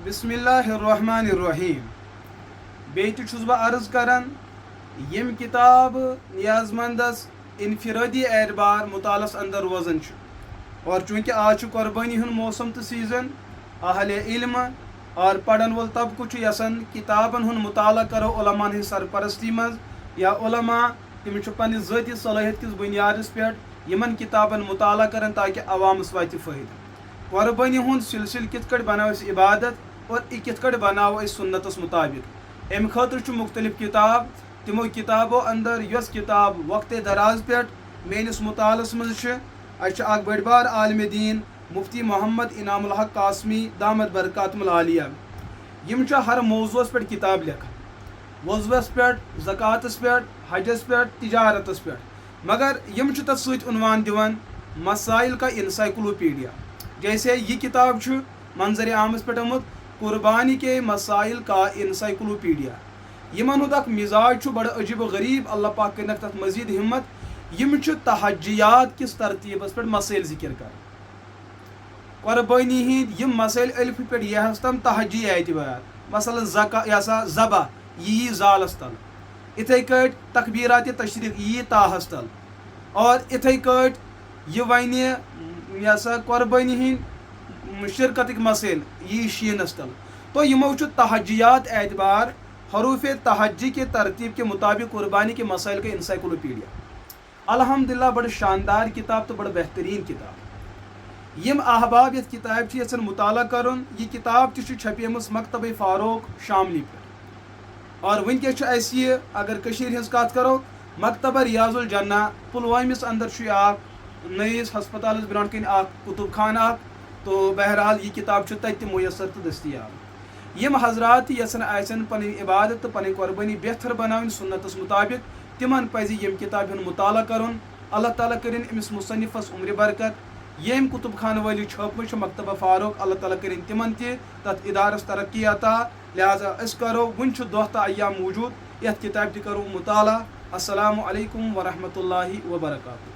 بسم اللہ الرحمن الرحیم بیت چھس بہ عرض کران یم کتاب نیاز مندس انفرادی اعتبار مطالعس اندر روزان اور چونکہ آج قربانی ہند موسم تو سیزن اہل علم اور پڑھن وول طبقہ یسان کتابن ہند مطالعہ کرو علماء ہند سرپرستی مز یا علماء تم پنہ ذاتی صلاحیت کس بنیادس پہ یمن کتابن مطالعہ کرن تاکہ عوامس واتہ فائدہ قربانی ہند سلسل کت کٹ بناو اس عبادت اور یہ کت کٹ بناو اس سنتس مطابق ام خاطر مختلف کتاب تمو کتابوں اندر یس کتاب وقت دراز پہ میس مطالعس مز اخ بڑ بار عالم دین مفتی محمد انعام الحق قاسمی دامت برکاتم العالیہ یم ہر موضوعس پہ کتاب لکھان وضوس پہ زکاتس پہ حجس پہ تجارتس پہ مگر یم تر ست عنوان دیوان مسائل کا انسائکلوپیڈیا جیسے یہ کتاب منظر عامس پہ آمت قربانی کے مسائل کا انسائکلوپیڈیا یمن ہند اخ مزاج بڑا عجیب و غریب اللہ پاک کرنک تک مزید ہمت یم تحجیات کس ترتیبس پہ مسائل ذکر کر قربانی ہند یم مسائل الف پہ یہ تم تحجی اعتبار مثلا ذبح یہ زالس تل اتھے کٹ تکبیرات تشریق یہ تاہس تل اور اتھے کٹ یہ ون قربانی ہند شرکتک مسائل یہ شینس تل تو یمو تحجیات اعتبار حروف تحجی کے ترتیب کے مطابق قربانی کے مسائل کا انسائکلوپیڈیا الحمدللہ بڑا شاندار کتاب تو بڑا بہترین کتاب یم احباب یہ کتاب یژھان مطالعہ کرن یہ کتاب تہ چھپیمس مکتبہ فاروق شاملی پہ اور ونکس یہ اگر کشیر ہز کت کرو مکتبہ ریاض الجنہ پلوامس اندر نئیس ہسپتالس برونٹ کن کتب خانہ تو بہرحال یہ کتاب تت میسر تو دستیاب یم حضرات یژھان آسن پن عبادت تو پن قربانی بہتر بناون سنتس مطابق تمن پزِ یم کتاب ہند مطالعہ کرن اللہ تعالیٰ کرن امس مصنفس عمر برکت یم کتب خانہ والی چھپم مکتبہ فاروق اللہ تعالیٰ کرن تمن تت ادارس ترقی عطا لہذا اس کرو ون دہ تو ایام موجود یت کتاب تہ کرو مطالعہ السلام علیکم ورحمۃ اللہ وبرکاتہ.